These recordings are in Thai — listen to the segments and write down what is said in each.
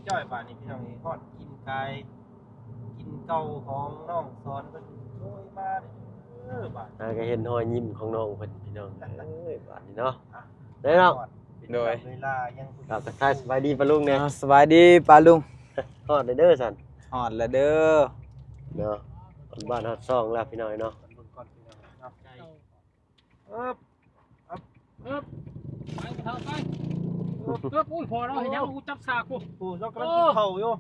จ้อยบาดนี้พี่น้องทอดกินไก่กินเก่าของน้องสอนเป็นช่วยมาบาดก็เห็นรอยยิ้มของน้องเพิ่นพี่น้องบาดนี้เนาะได้เนาะโดยเวลายังครับทักทายสบายดีปะลุงเนี่ยสบายดีปาลุงฮอดเด้อสั่นฮอดแล้วเด้อเนาะบ้านฮอดซ่องแล้วพี่น้อยเนาะไปอุ้ยพอแล้วเห็นยังกูจับสากกูเรากำลังกินข้าวอยู่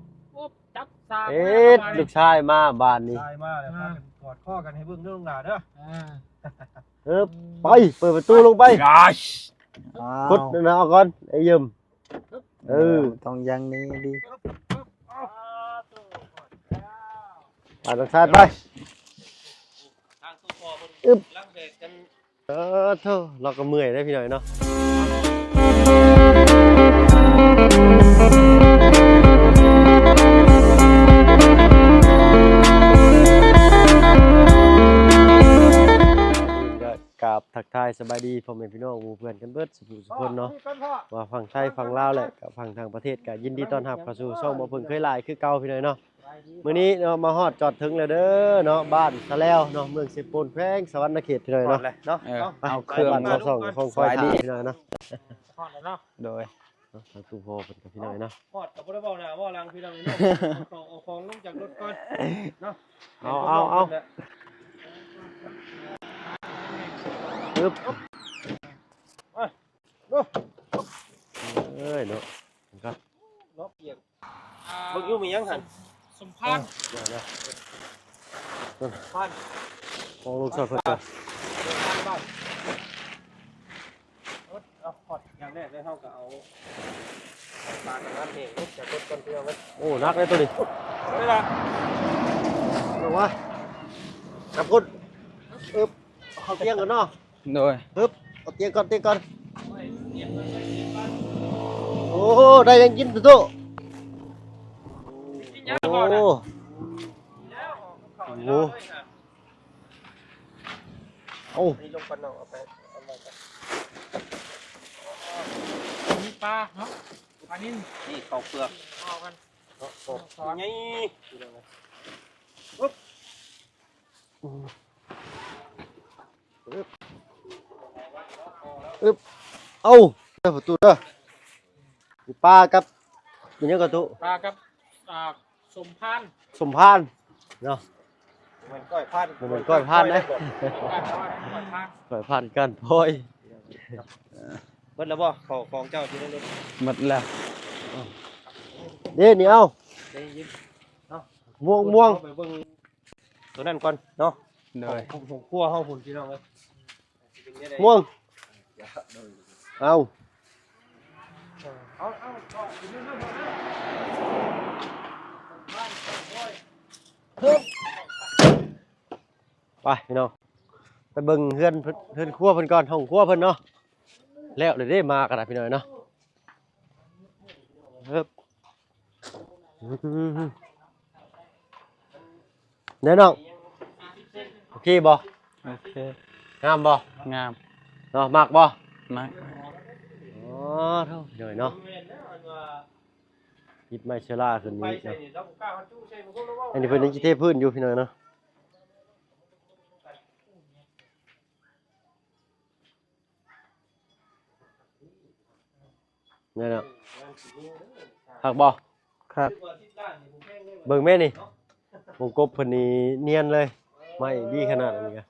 จับสากลูกชายมาบ้านนี้ได้มาแล้วพากันกอดข้อกันให้เบิ่งเรื่องหน้าเด้อไปเปิดประตูลงไปกดนะเอาก่อนไอ้ยืมต้องยังนี้ดีไปทางซ้ายไปทางตู้พอเพิ่นลังเด็กกันเท่าเราก็เมื่อยได้พี่หน่อยเนาะกราบทักทายสบายดีพ่อแม่พี่น้องหมู่เพื่อนกันเบิดสุขคนเนาะว่าฝั่งไทยฝั่งลาวแหละกับฝั่งทางประเทศก็ยินดีต้อนรับเข้าสู่ช่องบ่เพิ่งเคยหลายคือเก่าพี่น้อยเนาะมื้อนี้เนาะมาฮอดจอดถึงแล้วเด้อเนาะบ้านสะแล้วเนาะเมืองสิปูนแพงสวรรณเขตพี่น้อยเนาะเอาเครื่องมาส่งของคอยถามพี่น้อยเนาะฮอดแล้วเนาะโดยทางตู้พอเพิ่นกับพี่น้อยเนาะฮอดก็บ่ได้เว้าหน้าเว้าหลังพี่น้องเนาะเอาของลงจากรถก่อนเนาะเอาปึ๊บเอ้ยเนาะครับล็อกเอียงเบิ่งอยู่มียังหั่นสมพันธ์พันของลูกสาวเพิ่นเอาพอดอย่างแรกเลยเฮาก็เอาปลากับน้ำแห้งลงจากรถก่อนพี่น้องโอ้นักเลยตัวนี้ได้ล่ะลงมาจับกุดเอาเตียงก่อนเนาะโดยเอาเตียงก่อนโอ้ได้ยังกินตุ๊โอ้นี่ลงกันเนาะเอาไปเอามากันมีปลาเนาะปลานิ่มนี่ข้าวเปลือกเอากันเนาะสอนไงเอาเด้อประตูเด้อปลากับเป็นยังกระตุปลากับสมพันธ์เนาะมันก้อยพันมันก้อยพันนะก้อยพันกันพอยเบิดแล้วบ่ของเจ้าที่นั่นรถหมดแล้วเด้นี่เอาม่วงไปเบิ่งตัวนั้นก่อนเนาะเลยผมคั่วเฮาหุ่นพี่น้องเอ้ยม่วงเอาไปพี่น้องไปเบิ่งเฮือนครัวเพิ่นก่อนห้องครัวเพิ่นเนาะแล้วเลยได้มากันนะพี่น้อยเนาะเด้อน้องโอเคบ่โอเคงามบ่งามเนาะมักบ่มักอ๋อเท่าเดี๋ยวเนาะยิบไม้เชล่าขึ้นนี้เนาะอันนี้เพิ่นยังสิเทพื้นอยู่พี่น้อยเนาะนี่เนาะหักบ่ครับเบิ่งแม่นี่วงกบเพิ่นนี่เนียนเลยไม่ดีขนาดนี้ก็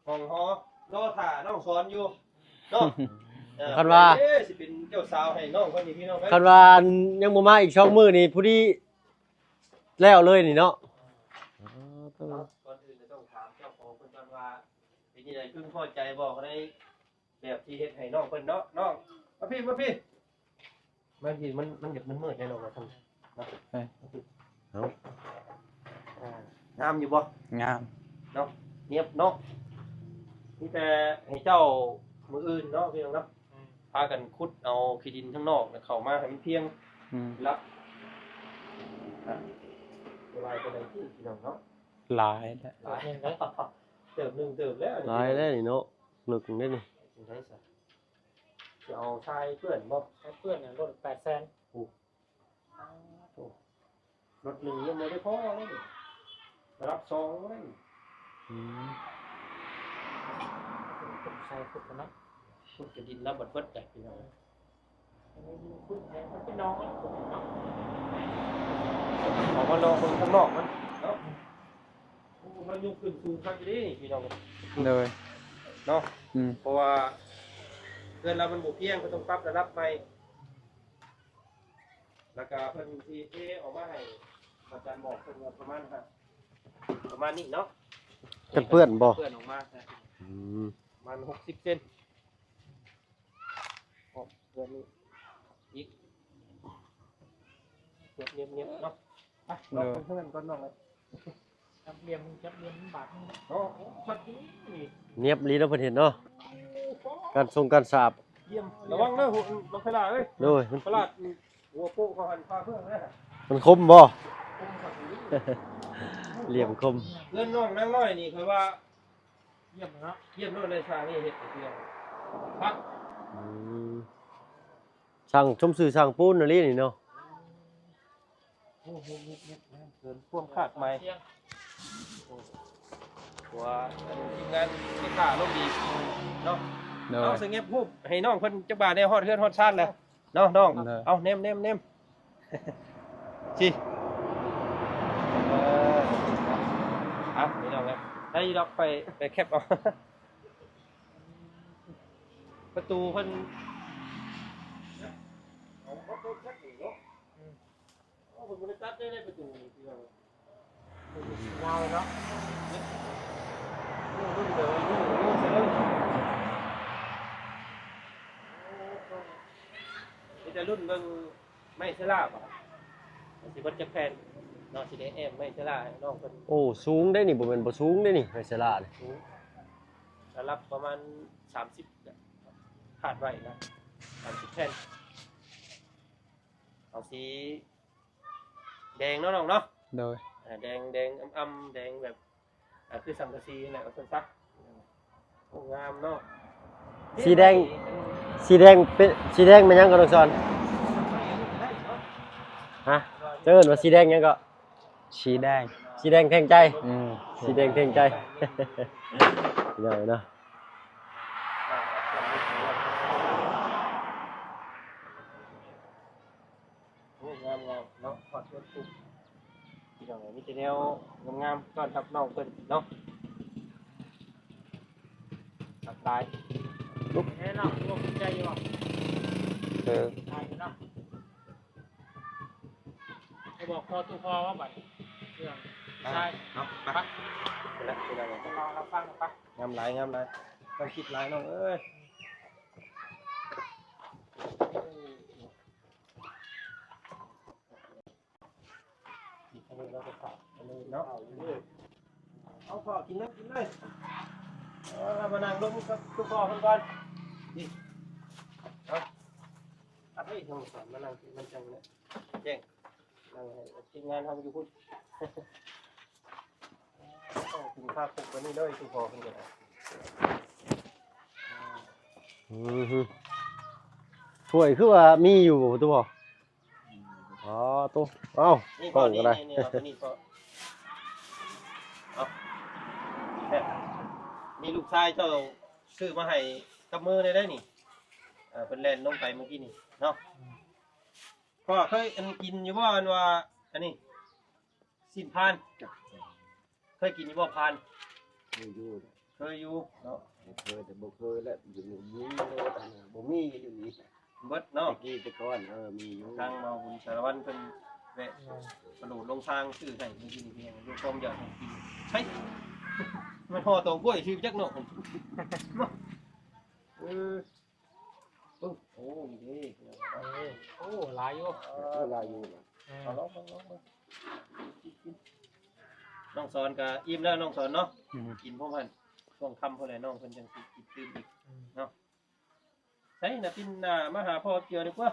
ห้องฮอรอถ่าน้องสอนอยู่เนาะคันว่าสิเป็นเจ้าสาวให้น้องคนนี้พี่น้องคันว่ายังบ่มาอีก2มื้อนี่ผู้ดีแล้วเลยนี่เนาะก่อนอื่นจะต้องถามเจ้าของเพิ่นก่อนว่าเป็นจังได๋พึงพอใจบ่ได้แบบที่เฮ็ดให้น้องเพิ่นเนาะน้องมาพี่มาพี่มันมืดแน่นอนว่าซั่นเนาะงามอยู่บ่งามเนาะเงียบเนาะนี่แต่ให้เจ้ามืออื่นเนาะพี่น้องเนาะพากันขุดเอาขี้ดินข้างนอกเข้ามาให้มันเพียงรับลายไปเลยพี่น้องเนาะหลายแล้วเติมแล้วหลายแล้วนี่เนาะลึกได้นี่จะเอาชายเพื่อนบ่ให้เพื่อนเนี่ยรถ800,000 รถหนึ่งยังไม่ได้พอเลยรับสองเลย ใส่ขุดกันเนาะ ขุดกระดินแล้วบัดเบิดแต่พี่น้อง ขุดแทนมันเป็นน้องมันขุดเนาะ ออกมาลองคนข้างนอกมันเนาะมันยกขึ้นสูงครับดีพี่น้อง โดย เนาะ อืม เพราะว่าเพื่อนเรามันบุเพียงก็ต้องปรับระดับใหม่แล้วก็เพิ่นที่ออกมาให้อาจารย์บอกเพิ่นว่าประมาณนี้เนาะ กันเปื้อนบ่ เพื่อนออกมาประมาณ60 เซนออกเพื่อนนี่อีกเงียบๆเนาะไปลองเพื่อนก่อนน้องเลย จับเหลี่ยมมันบาดมัน เนาะชัดนี่ เนียบลีเนาะเพิ่นเห็นเนาะการทรงการสาบ เยี่ยมระวังเด้อบังคลาเอ้ย โดยมัน ตลาดหัวโป๊ะเขาหันพาเพื่อนนะ มันคมบ่ เหลี่ยมคม เพื่อนน้องนั่งน้อยนี่คือว่า เยี่ยมเนาะ เยี่ยมโน่นในชานี่เห็ดเพียงพัก สั่งชมสื่อสั่งปูนอะไรนี่เนาะ โอ้โหเกินพ่วงคาดไหมตัวทีมงานที่ขาลงดีเนาะ โด เอา ย เสงียบพูบให้น้องเพิ่นจักบาทได้ฮอดเฮือนฮอดชาติแล้วเนาะน้อง ได้ เอาเนมสิอ่ะนี่น้องเลยได้ดอกไปแคปเอา ประตูเพิ่นเอาประตูแคปอีกเนาะเอาเพิ่นบ่ได้ตัดได้ประตูนี่พี่น้อง ยาวเลยเนาะ รุ่นเดียวรุ่นเดียวนี่แต่รุ่นเบิ่งไม่ใช่ลาบอ่ะสิเบิดจักแผ่นเนาะสิได้แอมไม่ใช่ลาให้น้องเพิ่น โอ้สูงได้นี่บ่แม่นบ่สูงได้นี่ไฮเซล่านี่ สูงระดับประมาณ30เนี่ยคาดไว้นะ30แผ่นเอาสีแดงเนาะน้องเนาะ โดย แดงอ่ำๆแดงแบบคือสังกะสีนั่นแหละเอาซักโอ้งามเนาะ สีแดงเป็นสีแดงมันยังก็ต้องสอนฮะเจอว่าสีแดงยังก็ ชีแดง สีแดงแทงใจ อืม สีแดงแทงใจ ใหญ่เนาะ โอ้งามเนาะขอดเพื่อนปุ๊บที่น้องมีแต่แนวงามๆต้อนรับน้องเพิ่นเนาะตัดตาย แน่เนาะรวมใจอยู่บ่ เออ ตายเนาะจะบอกพอตัวพอว่าบัดเรื่องใช่ เนาะไปแล้วที่น้อง ลองรับฟังกันปะ งามหลายต้องคิดหลายน้องเอ้ยอันนี้เราจะฝากอันนี้เนาะเอาพอกินเลยเอามานั่งลงกับทุกพ่อคนก่อนนี่เอาอัดไว้ทางสอนมานั่งกินมันจังเลยแจ้งนั่งให้ทีมงานทำอยู่พุ่นต้องกินข้าวปุกวันนี้เลยทุกพ่อคนเดียว ถ้วยคือว่ามีอยู่บ่ตัวบ่อ๋อตัวเอ้า นี่ กล้ ก็ อง นี่ ก็ได้ นี่เอาตัวนี้ก็เอาแค่นี่ลูกชายเจ้าซื้อมาให้กับมือได้นี่เป็นแลนลงไปเมื่อกี้นี่เนาะก็เคยอันกินอยู่บ่อันว่าอันนี้สิ้นพานเคยกินอยู่บ่พานเคยอยู่เนาะ เคยแต่บ่เคยแล้วอยู่นี่ยิงเลยอันน่ะบ่มีอยู่นี่ เบิดเนาะ ตะกี้แต่ก่อนมีอยู่ ทางมาบุญสารวัตรเป็นแวะกระโดดลงทางซื้อให้เมื่อกี้นี่เพียงดูความอยากของกินใช่มันห่อตรงกล้วยชื่อจักเนาะโอ้นี่ดิ โอ้หลายอยู่ เวลาอยู่น่ะ เอาลองน้องสอนกับอิ่มแล้วน้องสอนเนาะ อืม กินพวกมันช่วงค่ำพวกไรน้องเพิ่นจังสิกินตื่นอีกเนาะใช่นะพินมาหาพ่อเกี่ยวดีกว่า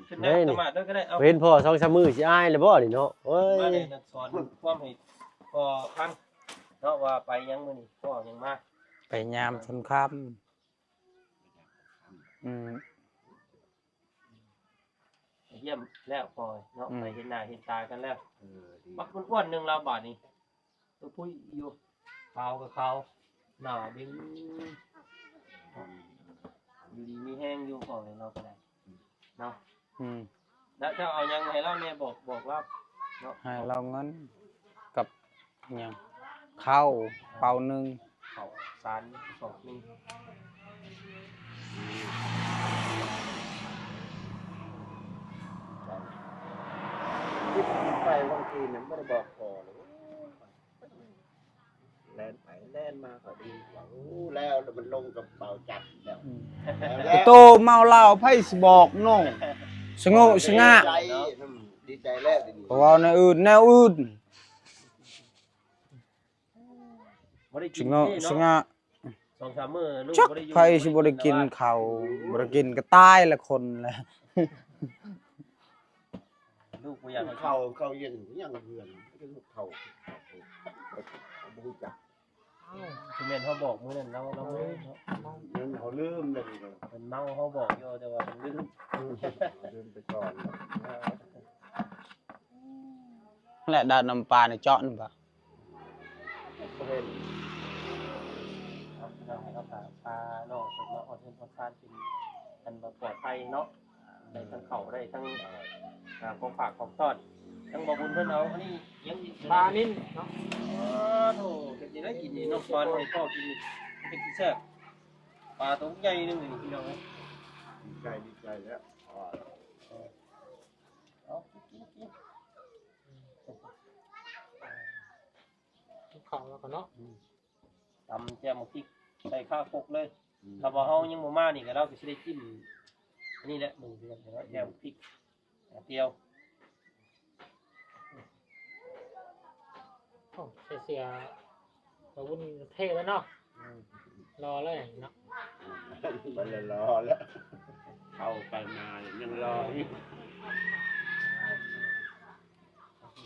ขึ้นนั่งสมาธิด้วยก็ได้เอา เห็นพ่อ2-3มื้อสิอายแล้วบ่นี่เนาะโอ้ มาย เลยนะสอนความให้พ่อฟังเนาะว่าไปยังมื้อนี้พ่อยังมา ไปยามสงครามอืม เยี่ยมแล้วพอยเนาะไปเห็นหน้าเห็นตากันแล้ว ดี บักอ้วนๆหนึงเราบาดนี้ตัวปุ้ยอยู่ขาวกับขาวหน้าเด้งอยู่ดีมีแห้งอยู่พอยเราก็ได้เนาะ แล้วเจ้าเอายังให้เราเนี่ยบอกว่าเนาะ ให้เราเงินกับหยังข้าวเปล่าหนึง เขาสารสอบนึง คิดไปบางทีนั้นไม่ได้บอกพอเลยแล่นไปแล่นมาก็ดีโอ้แล้วมันลงกับเบาจัดแล้ว ไอ้โตเมาเหล้าไผสิบอกน้องสงบสงะ ดีใจแล้วดี เพราะว่าแนวอื่น บ่ได้ ส กิน งบ นี่ ส เนาะ งะ 2-3 มื้อลูก จัก บ่ได้อยู่ ไผสิบ่ได้กินข้าวบ่ได้กินก็ตายละคนแหละ ลูกบ่อยากให้ เขาเย็นยังเหือนเขาบูจัก คือแม่นเขาบอกมื้อนั้นเราลืมเนาะ นั่นเขาลืมเลย เพิ่นเมาเขาบอกอยู่แต่ว่าเพิ่นลืม ลืมไปก่อน แหละดาดน้ำปลานี่เจาะนี่บ่ ก็เป็น เราให้เขาพาน้องเพิ่นมาออดเพิ่นออดซ่านเป็นอันบ่ปลอดภัยเนาะได้ทั้งเข้าได้ทั้งของฝากของต้อนทั้งบ่บุญเพิ่นเอาอันนี้ยังอีก ปลานิ่นเนาะ โธ่เก็บได้กินนี่นกตอนให้พ่อกินนี่เป็นที่แซ่บปลาตัวใหญ่นึงนี่พี่น้องเอ้ย ดีใจแล้ว เอากิน ข้าวแล้วก็เนาะ ตำแจ่วหมกพริกใส่ข้าวคลุกเลยถ้าบ่เฮายังบ่มานี่ก็เราก็สิได้จิ้มอันนี้แหละมึงเดือนแล้วแจ่วพริกเตียว โอ้เสียบ่วุ่นเท่แล้วเนาะรอเลยเนาะ มันเลยรอแล้วเข้าไปมายังรออีก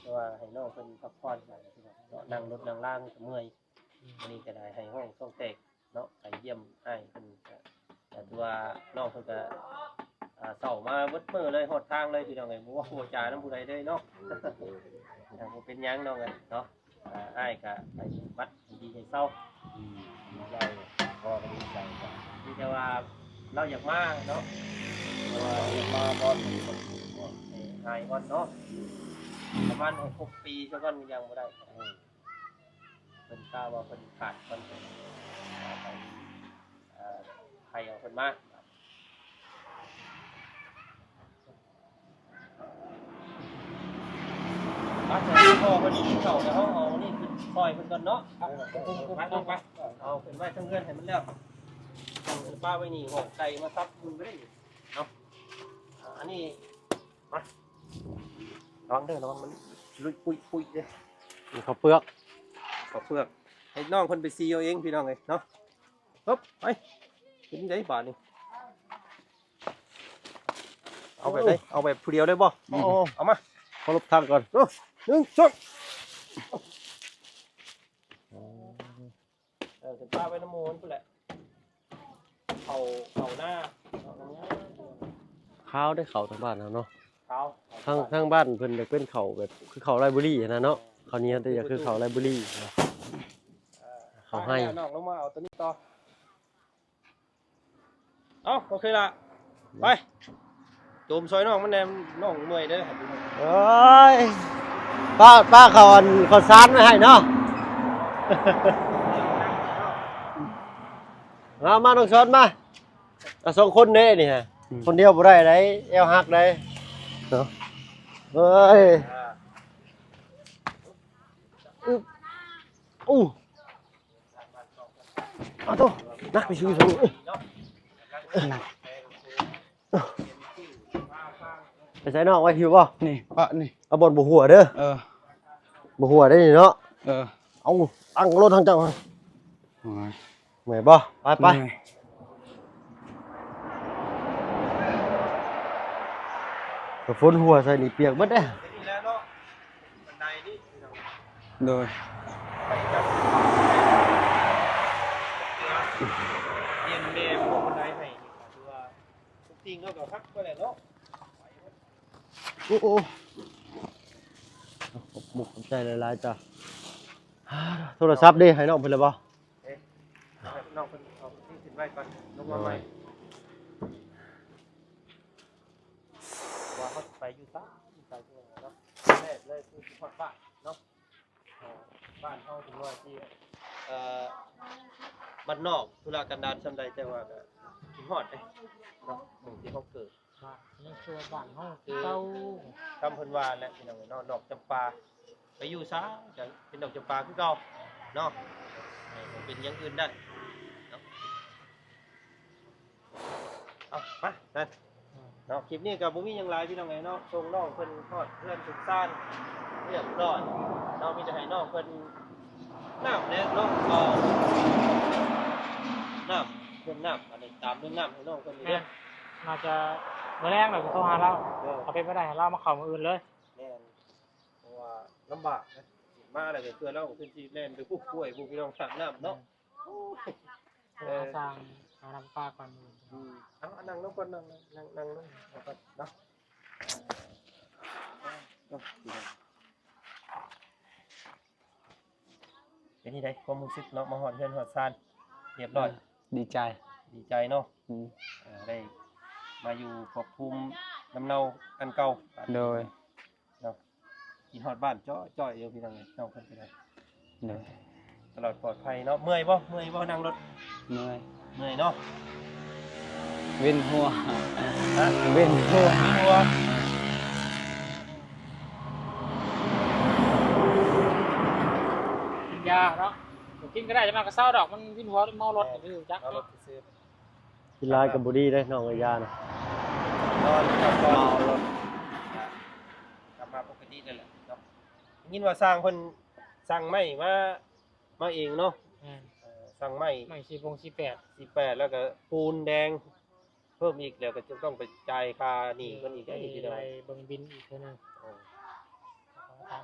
แต่ว่าให้น้องเพิ่นพักผ่อนกันพี่น้องเนาะนั่งรถนั่งล่างก็เมื่อยอันนี้ก็ได้ให้ห้องส่งแตกเนาะไปเยี่ยมอ้ายเพิ่นก็แต่ถือว่าน้องเพิ่นก็เช้ามาเบิดมื้อเลยฮอดทางเลยพี่น้องเอ้ยบ่ว่าโหจานำผู้ใดเลยเนาะ บ่เป็นหยังน้องเอ้ยเนาะอ้ายก็ไปวัดดีให้เศร้า ดีใจพ่อก็ดีใจจ้ะ มีแต่ว่าเราอยากมาเนาะ เพราะว่ามาก่อนมีคน หายก่อนเนาะประมาณ6ปีซะก่อนยังบ่ได้เพิ่นกล่าวว่าเพิ่นขาดก่อนไปใครเอาเพิ่นมาบัดนี้พ่อเพิ่นกินข้าวแล้วเฮาเอานี่ขึ้นปล่อยเพิ่นก่อนเนาะไปเอาเพิ่นไว้ทั้งเรือนให้มันแล้วตั้งป้าไว้นี่หอกไก่มาซับมึงบ่ได้เนาะอันนี้มาระวังเด้อระวังมันลุยปุยเด้อ มีข้าวเปลือก ขอเปลือกให้น้องเพิ่นไปซีเอาเองพี่น้องเอ้ยเนาะปึ๊บไปเป็นจังไดบาดนี่เอาแบบไหนเอาแบบผู้เดียวได้บ่ โอ้ เอามา ขอลบทางก่อน 1 2จะพาไปน้ำมูลพุ่นแหละเขาหน้าเอาตรงนี้ ข้าวได้ข้าวทางบ้านแล้วเนาะ เขา ทางบ้านเพิ่นจะเป็นข้าวแบบคือข้าวไรบุรีนะเนาะข้าวเหนียวแต่อย่าคือข้าวไรบุรีนะ เขาให้ น้องลงมาเอาตัวนี้ต่อเอาโอเคละไปโจมซอยน้องมันแนมน้องเมื่อยเด้อ โอ้ยป้าเขาอันเขาซานไว้ให้เนาะ มาน้องชอนมาสองคนเด้นี่ฮะคนเดียวบ่ได้ได้เอวหักได้เนาะเฮ้ยอู้เอาตัวนักไปซื้อสูไปใส่นอกไว้หิวป่ะ นี่ปะนี่ เอาบนบ่หัวเด้อ บ่หัวได้นี่เนาะ เอาตั้งรถทางเจ้าเหนื่อยบ่ไปกระฝนหัวใส่นี่เปียกหมดเด้อ นี่แล้วเนาะบันไดนี่ โดย เรียนเมมพวกบันไดให้คือว่าทุกทีก็พักไปแหละเนาะ โอ้โอ้ขอบมุกขอบใจหลายๆจ้ะโทรศัพท์ดิให้น้องเพิ่นเลยบ่ เอ๊ะน้องเพิ่นเอาที่สินไว้ก่อนลงมาใหม่ว่าเขาไปอยู่ซะอยู่ไสจังไดเนาะแรกเลยคือฮอดบ้านเนาะบ้านเฮาถึงว่าที่บ้านนอกธุรกันดารซำใดแต่ว่าก็คิดฮอดเด้เนาะหมู่ที่เฮาเกิด นี่คือบ้านห้องเต้า คำเพิ่นว่าแหละพี่น้องเนาะดอกจำปาไปอยู่ซะจะเป็นดอกจำปาคือเก่าเนาะบ่เป็นอย่างอื่นได้เนาะเอามานั่นเนาะคลิปนี้ก็บ่มีหยังหลายพี่น้องเนาะส่งน้องเพิ่นทอดเพื่อนสุดซ่านเรียบร้อยเนาะมีแต่ให้น้องเพิ่นน้ำเนี่ยเนาะน้ำเพิ่นน้ำอันนี้ตามเรื่องน้ำให้น้องเพิ่นนี่ แม่ เด้อน น่าจะเมื่อแรกหน่อยโทรหาเราเอาไปไม่ได้ให้เรามาเข้ามืออื่นเลย แม่นเพราะว่าลำบากนะมาอะไรก็เพื่อเราขึ้นที่แล่นไปผู้ป่วยผู้พี่น้องสั่งน้ำเนาะ สร้างหาน้ำปลาก่อนมือ เอานั่งลงก่อนนั่งลงเอาก่อนเนาะเป็นที่ใดความรู้สึกเนาะมาหอดเพื่อนหอดซานเรียบร้อย ดีใจ ดีใจเนาะ อืม ได้มาอยู่ภพภูมิลำเนาอันเก่า โดย เนาะกินหอดบ้านจ้อยเดียวพี่น้องเนาะเพิ่นเป็นไง โดย ตลอดปลอดภัยเนาะเมื่อยบ่นั่งรถ เมื่อย เมื่อยเนาะ เว้นหัว ฮะ เว้นหัว หัว กินยาเนาะกินก็ได้จะมากระเซ้าดอกมันวินหัวเมารถไม่รู้จัก เอารถซื้อ กินหลายก็บ่ดีเด้น้องกับยาน่ะ นอนกับก่อนรถกลับมาปกตินั่นแหละเนาะยินว่าสร้างเพิ่นสั่งไม้มาเองเนาะสั่งไม้ ไม่48 18แล้วก็ปูนแดงเพิ่มอีกแล้วก็จะต้องไปจ่ายค่าหนี้เพิ่นอีกได้อีกทีเดียว ไปเบิ่งบินอีกเท่านึง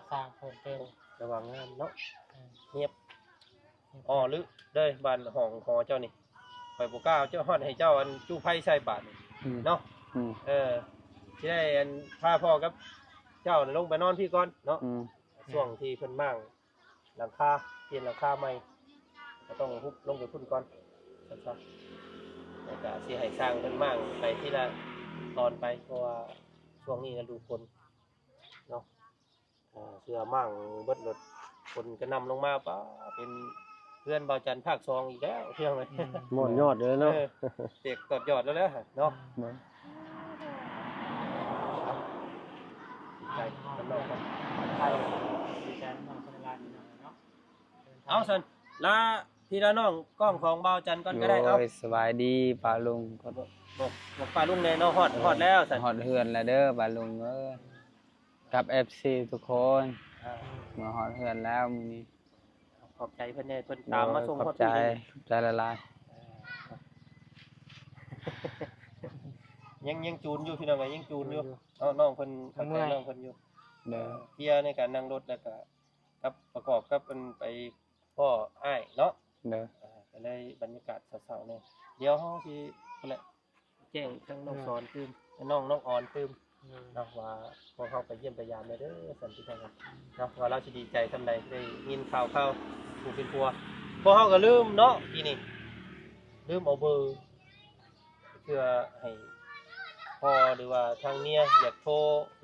สร้างเพิ่มเติม ระวังงานเนาะเงียบอ๋อหรือเด้อบ้านห้องหอเจ้านี่ข่อยบ่กล้าเจ้าฮอดให้เจ้าอันจู้ไผใส่บาทนี่ อืม เนาะ อืม สิได้อันพาพ่อกับเจ้าน่ะลงไปนอนพี่ก่อนเนาะ อืม ช่วงที่เพิ่นมั่งหลังคาเปลี่ยนหลังคาใหม่ก็ต้องฮุบลงไปพุ่นก่อนครับแล้วก็สิให้สร้างเพิ่นมั่งไปทีละตอนไปเพราะว่าช่วงนี้ฤดูฝนเนาะเสื้อมั่งเบิดรถฝนก็นำลงมาป้าเป็นเพื่อนเบาจันทร์ภาค2อีกแล้วเที่ยงเลย หมดยอดเลยเนาะ เด็กตอดยอดแล้วนะเนาะ โดย ดีใจกันเนาะ ไทยดีใจน้องคนละลายเนาะ เอาสันลาพี่ละน้องกล้องของเบาจันทร์ก่อนก็ได้เอา โดยสบายดีป้าลุงก็ บอกป้าลุงแน่เนาะฮอดแล้วสัน ฮอดเฮือนแล้วเด้อป้าลุงเอ้ยกับ FC ทุกคนมาฮอดเฮือนแล้วมื้อนี้ ขอบใจเพิ่นแน่เพิ่นตามมาส่ง ข ฮ อ อบ ด ใจ ที่เลย ขอบใจละลาย ยังจูนอยู่พี่น้องก็ยังจูนอยู่เอาน้องเพิ่นเข้าใจน้องเพิ่นอยู่ เด้อ เพียในการนั่งรถแล้วก็กับประกอบกับเพิ่นไปพ่ออ้ายเนาะ เด้อ ก็เลยบรรยากาศเศร้าๆเนี่ยเดี๋ยวเฮาสินั่นแหละแจ้งทั้งน้องสอนตื่มน้องออนตื่มเนาะว่าพวกเฮาไปเยี่ยมไปยามเด้อสันติภาพเนาะว่าเราสิดีใจซำใดได้ยินข่าวผู้เป็นผัวพวกเฮาก็ลืมเนาะปีนี้ลืมเอาเบอร์เพื่อให้พ่อหรือว่าทางเมียอยากโทร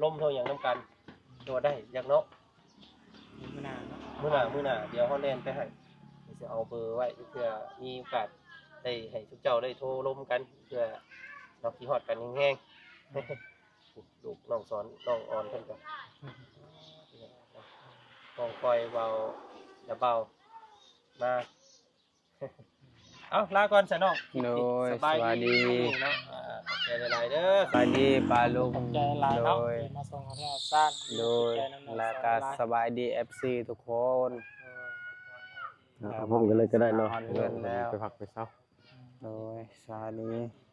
ล้มโทรหยังนํกันโทรได้อยากเนาะ มื้อหน้าเนาะ มื้อหน้าเดี๋ยวเฮาแล่นไปให้จะเอาเบอร์ไว้เพื่อมีโอกาสได้ให้ทุกเจ้าได้โทรล้มกันเพื่อเราสิฮอดกันแห้งๆ ลูกน้องสอนน้องออนเพิ่นก็น้องคอยเบาเบามา เอาลาก่อนซะน้อง โดย ส ส บาย วัส ดี ดี เนาะขอบใจหลายๆเด้อ สวัสดีป้าลุง ขอบใจหลายเนาะ โดย มาส่งให้เราซ่าน โดยแล้วก็สบายดี FC ทุกคน ครับผมก็เลยก็ได้เนาะ ฮอดเฮือนแล้ว ไปพักไปเช้า โดยสวัสดี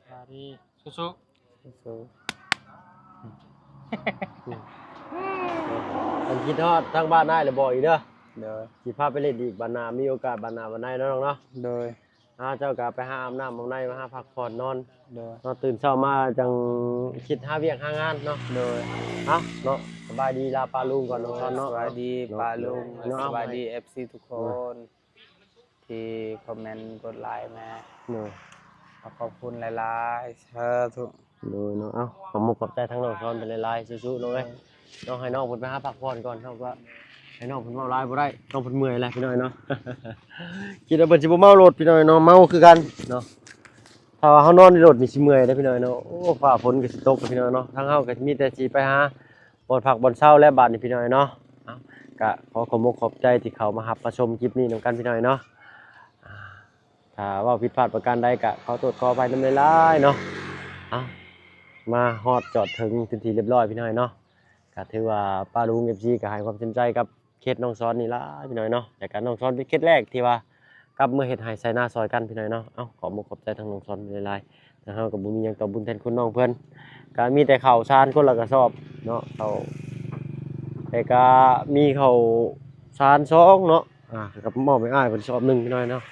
สวัสดีสู้ สู้ อันคิดฮอดทางบ้านได้เลยบ่อีกเด้อ ๆโดย สิพาไปเล่นอีกบ้านนามีโอกาสบ้านนาวันไหนเนาะน้องเนาะ โดย อ เจ้าก็ไปหาอาบน้ำเอาในมาหาพักผ่อนนอน โดย เนาะตื่นเช้ามาจังคิดหาเวียกหางานเนาะ โดย เนาะสบายดีลาปลาลุงก่อนน้องซอนเนาะ สวัสดีป้าลุง เนาะ สวัสดี FC ทุกคน ที่คอมเมนต์กดไลค์มา เนาะ ขอบคุณหลายๆสาธุ เนาะเอาขอบมุกขอบใจทั้งน้องซอนเป็นหลายๆสู้ๆน้องเอ้ยน้องให้น้องเพิ่นไปหาพักผ่อนก่อนเนาะว่าให้น้องเพิ่นเมาหลายบ่ได้น้องเพิ่นเมื่อยแล้วพี่น้อยเนาะ คิดว่าเพิ่นสิบ่เมารถพี่น้อยเนาะเมาคือกันเนาะถ้าว่าเฮานอนในรถนี่สิเมื่อยเด้อพี่น้อยเนาะโอ้ฟ้าฝนก็สิตกพี่น้อยเนาะทางเฮาก็มีแต่สิไปหาบ่อนพักบ่อนเช้าและบ้านนี่พี่น้อยเนาะเอาก็ขอมุกขอบใจที่เขามารับมาชมคลิปนี้นํกันพี่น้อยเนาะถ้าเว่าผิดพลาดประการใดก็ขอโทษขออภัยนำหลายๆเนาะเอามาฮอดจอดถึงเป็นที่เรียบร้อยพี่น้อยเนาะก็ถือว่าป้าลุง FC ก็ให้ความสนใจกับเคสน้องซ้อนนี่ล่ะพี่น้อยเนาะแต่การน้องซ้อนเป็นเคสแรกที่ว่ากลับมาเฮ็ดให้ใส่หน้าซอยกันพี่น้อยเนาะเอ้าขอมุกขอบใจทั้งน้องซ้อนหลายๆนะเฮาก็บ่มีหยังตอบบุญแทนคุณน้องเพิ่นก็มีแต่ข้าวสารคนละกระสอบเนาะข้าวแต่ก็มีข้าวสารซองเนาะกับมอบให้อ้ายเพิ่นสอบหนึงพี่น้อยเนาะ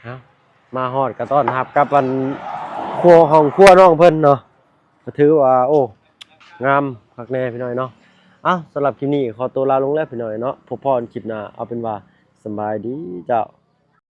เอ้ามาฮอดก็ต้อนรับกับอันครัวห้องครัวน้องเพิ่นเนาะก็ถือว่าโอ้งามคักแน่พี่น้อยเนาะสำหรับคลิปนี้ขอตัวลาลงแล้วพี่น้อยเนาะพบพรคลิปหน้าเอาเป็นว่าสำบายดีเจ้า